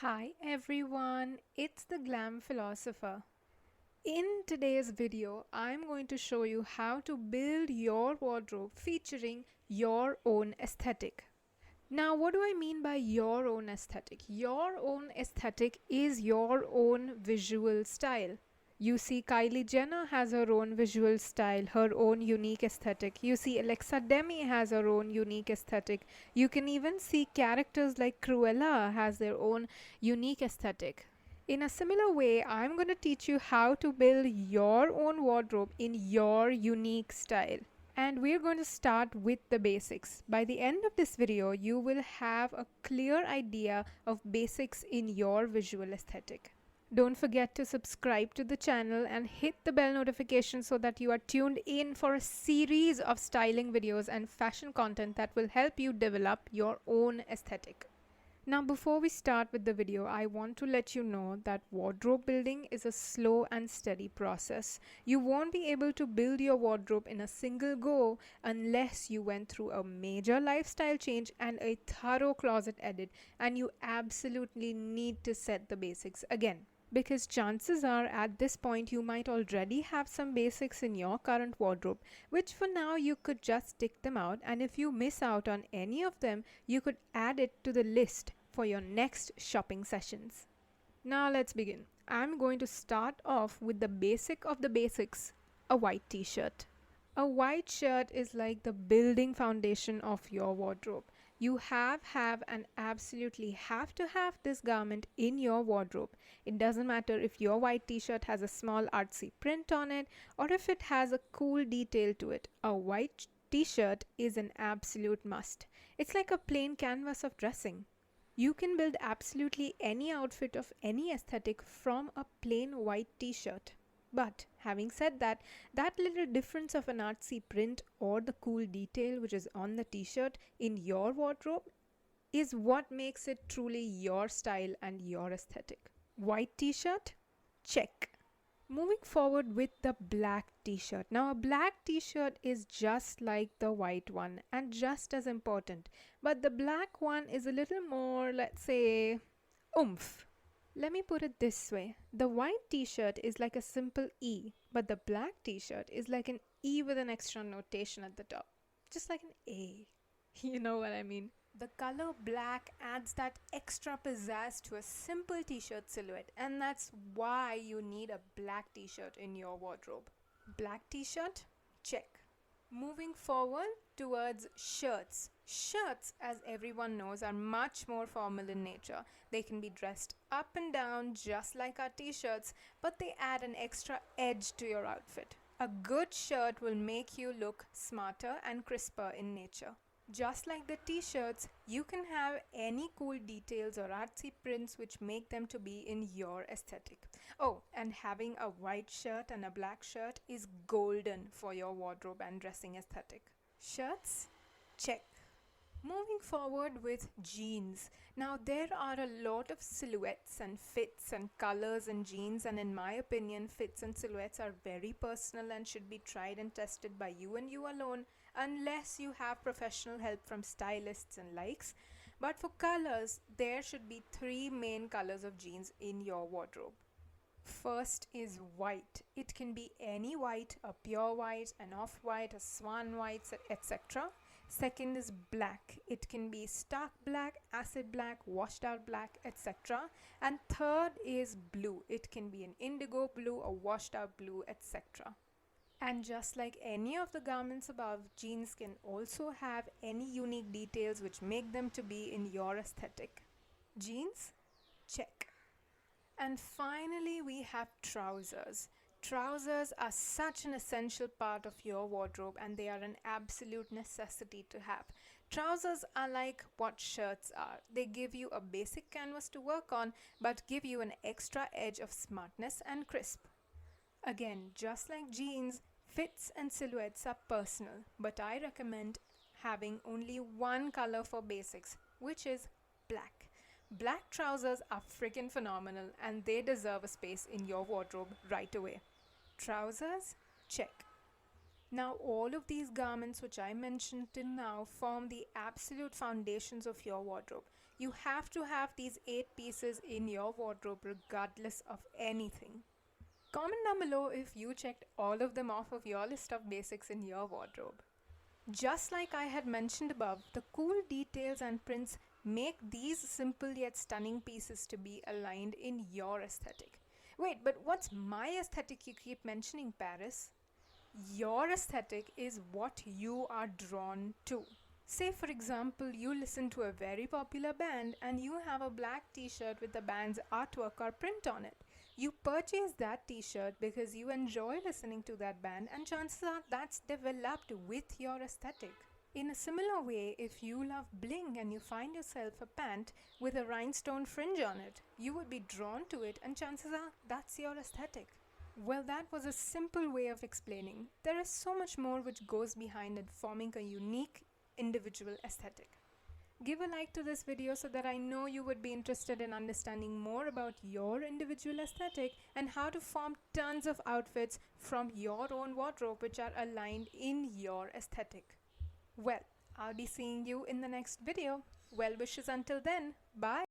Hi everyone, it's the Glam Philosopher. In today's video, I'm going to show you how to build your wardrobe featuring your own aesthetic. Now, what do I mean by your own aesthetic? Your own aesthetic is your own visual style. You see, Kylie Jenner has her own visual style, her own unique aesthetic. You see, Alexa Demi has her own unique aesthetic. You can even see characters like Cruella has their own unique aesthetic. In a similar way, I'm going to teach you how to build your own wardrobe in your unique style. And we're going to start with the basics. By the end of this video, you will have a clear idea of basics in your visual aesthetic. Don't forget to subscribe to the channel and hit the bell notification so that you are tuned in for a series of styling videos and fashion content that will help you develop your own aesthetic. Now, before we start with the video, I want to let you know that wardrobe building is a slow and steady process. You won't be able to build your wardrobe in a single go unless you went through a major lifestyle change and a thorough closet edit, and you absolutely need to set the basics again. Because chances are at this point you might already have some basics in your current wardrobe, which for now you could just stick them out, and if you miss out on any of them, you could add it to the list for your next shopping sessions. Now let's begin. I'm going to start off with the basic of the basics, a white t-shirt. A white shirt is like the building foundation of your wardrobe. You have and absolutely have to have this garment in your wardrobe. It doesn't matter if your white t-shirt has a small artsy print on it or if it has a cool detail to it. A white t-shirt is an absolute must. It's like a plain canvas of dressing. You can build absolutely any outfit of any aesthetic from a plain white t-shirt. But having said that, that little difference of an artsy print or the cool detail which is on the t-shirt in your wardrobe is what makes it truly your style and your aesthetic. White t-shirt? Check. Moving forward with the black t-shirt. Now, a black t-shirt is just like the white one and just as important, but the black one is a little more, let's say, oomph. Let me put it this way. The white t-shirt is like a simple E, but the black t-shirt is like an E with an extra notation at the top. Just like an A. You know what I mean? The color black adds that extra pizzazz to a simple t-shirt silhouette, and that's why you need a black t-shirt in your wardrobe. Black t-shirt? Check. Moving forward towards shirts. Shirts, as everyone knows, are much more formal in nature. They can be dressed up and down just like our t-shirts, but they add an extra edge to your outfit. A good shirt will make you look smarter and crisper in nature. Just like the t-shirts, you can have any cool details or artsy prints which make them to be in your aesthetic. Oh, and having a white shirt and a black shirt is golden for your wardrobe and dressing aesthetic. Shirts? Check. Moving forward with jeans. Now, there are a lot of silhouettes and fits and colors in jeans, and in my opinion, fits and silhouettes are very personal and should be tried and tested by you and you alone, unless you have professional help from stylists and likes. But for colors, there should be three main colors of jeans in your wardrobe. First is white. It can be any white, a pure white, an off-white, a swan white, etc. Second is black. It can be stark black, acid black, washed out black, etc. And third is blue. It can be an indigo blue, a washed out blue, etc. And just like any of the garments above, jeans can also have any unique details which make them to be in your aesthetic. Jeans? Check. And finally, we have trousers. Trousers are such an essential part of your wardrobe and they are an absolute necessity to have. Trousers are like what shirts are. They give you a basic canvas to work on but give you an extra edge of smartness and crisp. Again, just like jeans, fits and silhouettes are personal, but I recommend having only one color for basics, which is black. Black trousers are freaking phenomenal and they deserve a space in your wardrobe right away. Trousers? Check. Now, all of these garments which I mentioned till now form the absolute foundations of your wardrobe. You have to have these 8 pieces in your wardrobe regardless of anything. Comment down below if you checked all of them off of your list of basics in your wardrobe. Just like I had mentioned above, the cool details and prints make these simple yet stunning pieces to be aligned in your aesthetic. Wait, but what's my aesthetic you keep mentioning, Paris? Your aesthetic is what you are drawn to. Say for example, you listen to a very popular band and you have a black t-shirt with the band's artwork or print on it. You purchase that t-shirt because you enjoy listening to that band, and chances are that's developed with your aesthetic. In a similar way, if you love bling and you find yourself a pant with a rhinestone fringe on it, you would be drawn to it, and chances are that's your aesthetic. Well, that was a simple way of explaining. There is so much more which goes behind it, forming a unique individual aesthetic. Give a like to this video so that I know you would be interested in understanding more about your individual aesthetic and how to form tons of outfits from your own wardrobe which are aligned in your aesthetic. Well, I'll be seeing you in the next video. Well wishes until then. Bye.